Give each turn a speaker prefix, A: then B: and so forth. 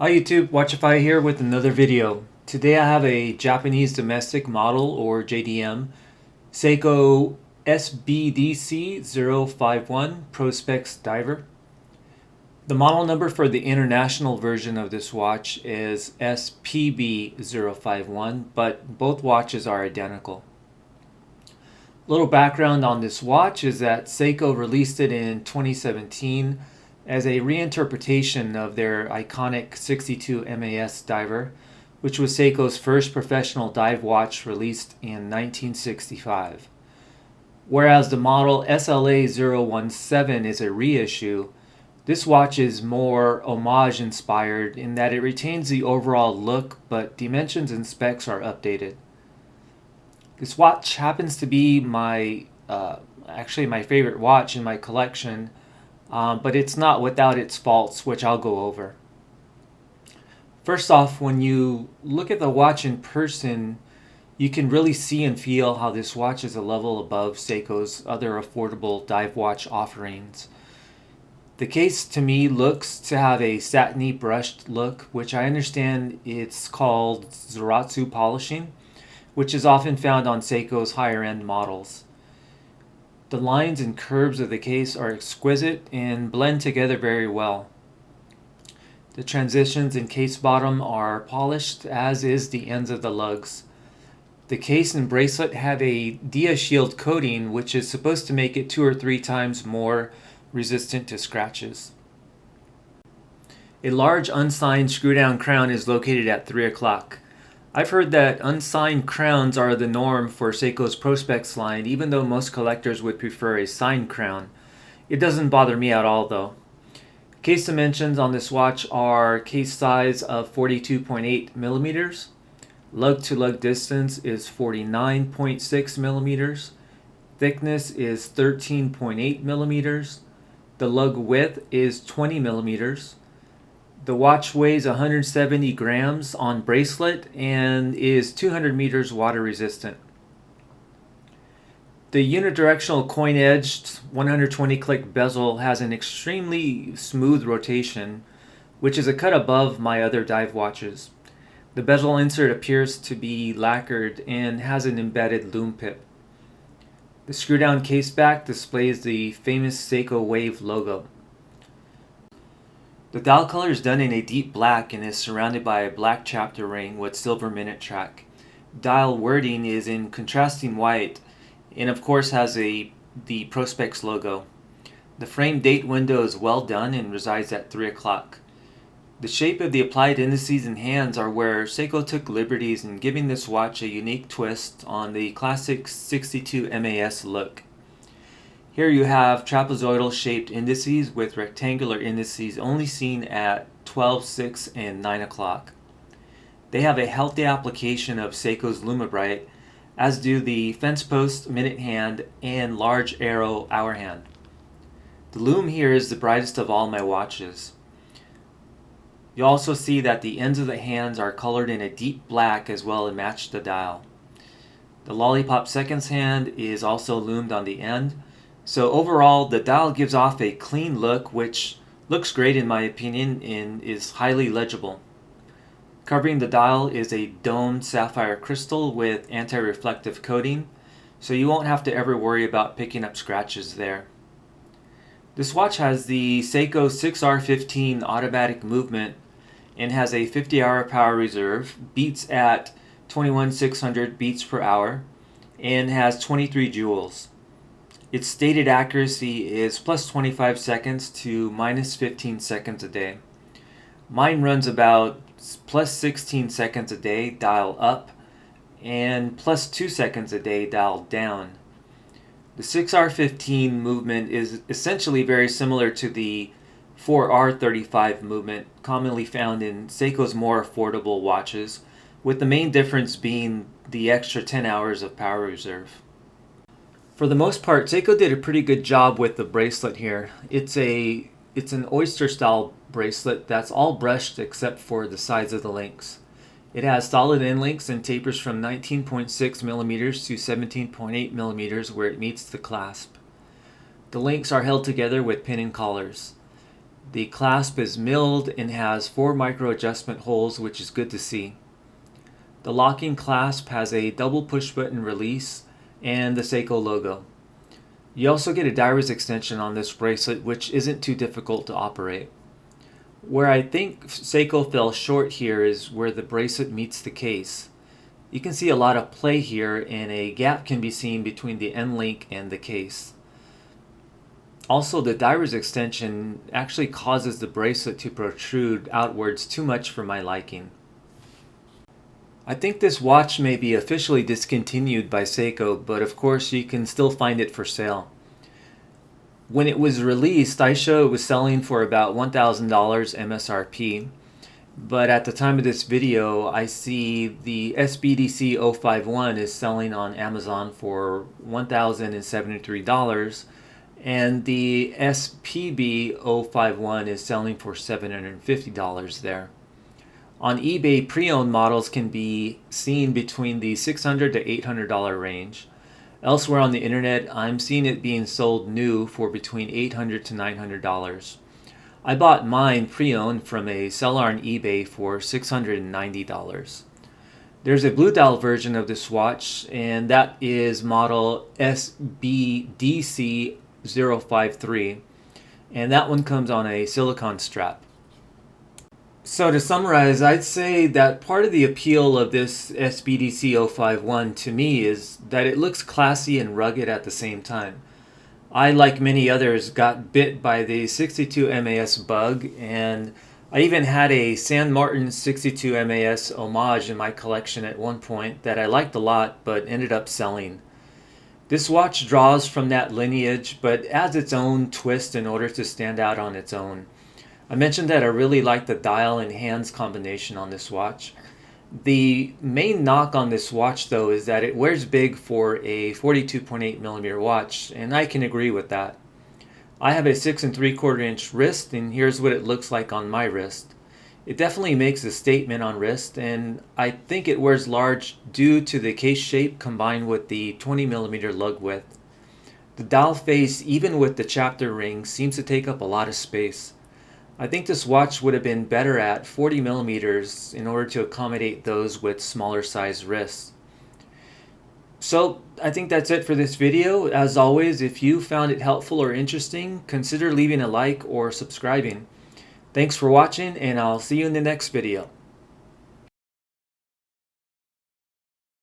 A: Hi YouTube, Watchify here with another video. Today I have a Japanese domestic model, or JDM, Seiko SBDC051 Prospex diver. The model number for the international version of this watch is SPB051, but both watches are identical. Little background on this watch is that Seiko released it in 2017 as a reinterpretation of their iconic 62 MAS diver, which was Seiko's first professional dive watch released in 1965. Whereas the model SLA017 is a reissue, this watch is more homage inspired in that it retains the overall look, but dimensions and specs are updated. This watch happens to be actually my favorite watch in my collection, but it's not without its faults, which I'll go over. First off, when you look at the watch in person, you can really see and feel how this watch is a level above Seiko's other affordable dive watch offerings. The case to me looks to have a satiny brushed look, which I understand it's called Zaratsu polishing, which is often found on Seiko's higher end models. The lines and curves of the case are exquisite and blend together very well. The transitions in case bottom are polished, as is the ends of the lugs. The case and bracelet have a Dia Shield coating, which is supposed to make it 2 or 3 times more resistant to scratches. A large unsigned screw-down crown is located at 3 o'clock. I've heard that unsigned crowns are the norm for Seiko's Prospex line, even though most collectors would prefer a signed crown. It doesn't bother me at all though. Case dimensions on this watch are case size of 42.8 millimeters. Lug to lug distance is 49.6 millimeters. Thickness is 13.8 millimeters. The lug width is 20 millimeters. The watch weighs 170 grams on bracelet and is 200 meters water resistant. The unidirectional coin-edged 120 click bezel has an extremely smooth rotation, which is a cut above my other dive watches. The bezel insert appears to be lacquered and has an embedded loom pip. The screw-down case back displays the famous Seiko Wave logo. The dial color is done in a deep black and is surrounded by a black chapter ring with silver minute track. Dial wording is in contrasting white and of course has the Prospex logo. The frame date window is well done and resides at 3 o'clock. The shape of the applied indices and hands are where Seiko took liberties in giving this watch a unique twist on the classic 62 MAS look. Here you have trapezoidal shaped indices with rectangular indices only seen at 12, 6, and 9 o'clock. They have a healthy application of Seiko's Lumibrite, as do the fence post, minute hand, and large arrow hour hand. The loom here is the brightest of all my watches. You also see that the ends of the hands are colored in a deep black as well and match the dial. The lollipop seconds hand is also loomed on the end. So overall, the dial gives off a clean look, which looks great in my opinion and is highly legible. Covering the dial is a domed sapphire crystal with anti-reflective coating, so you won't have to ever worry about picking up scratches there. This watch has the Seiko 6R15 automatic movement and has a 50-hour power reserve, beats at 21,600 beats per hour, and has 23 joules. Its stated accuracy is plus 25 seconds to minus 15 seconds a day. Mine runs about plus 16 seconds a day dial up and plus 2 seconds a day dial down. The 6R15 movement is essentially very similar to the 4R35 movement commonly found in Seiko's more affordable watches, with the main difference being the extra 10 hours of power reserve. For the most part, Seiko did a pretty good job with the bracelet here. It's an oyster style bracelet that's all brushed except for the sides of the links. It has solid end links and tapers from 19.6 millimeters to 17.8 millimeters where it meets the clasp. The links are held together with pin and collars. The clasp is milled and has 4 micro adjustment holes, which is good to see. The locking clasp has a double push button release and the Seiko logo. You also get a Dairies extension on this bracelet, which isn't too difficult to operate. Where I think Seiko fell short here is where the bracelet meets the case. You can see a lot of play here, and a gap can be seen between the end link and the case. Also, the Dairies extension actually causes the bracelet to protrude outwards too much for my liking. I think this watch may be officially discontinued by Seiko, but of course you can still find it for sale. When it was released, I show it was selling for about $1,000 MSRP, but at the time of this video, I see the SBDC051 is selling on Amazon for $1,073, and the SPB051 is selling for $750 there. On eBay, pre-owned models can be seen between the $600 to $800 range. Elsewhere on the internet, I'm seeing it being sold new for between $800 to $900. I bought mine pre-owned from a seller on eBay for $690. There's a blue dial version of this watch, and that is model SBDC053, and that one comes on a silicone strap. So to summarize, I'd say that part of the appeal of this SBDC051 to me is that it looks classy and rugged at the same time. I, like many others, got bit by the 62 MAS bug, and I even had a San Martin 62 MAS homage in my collection at one point that I liked a lot but ended up selling. This watch draws from that lineage but adds its own twist in order to stand out on its own. I mentioned that I really like the dial and hands combination on this watch. The main knock on this watch though is that it wears big for a 42.8mm watch, and I can agree with that. I have a 6 3/4 inch wrist, and here's what it looks like on my wrist. It definitely makes a statement on wrist, and I think it wears large due to the case shape combined with the 20mm lug width. The dial face, even with the chapter ring, seems to take up a lot of space. I think this watch would have been better at 40mm in order to accommodate those with smaller size wrists. So I think that's it for this video. As always, if you found it helpful or interesting, consider leaving a like or subscribing. Thanks for watching, and I'll see you in the next video.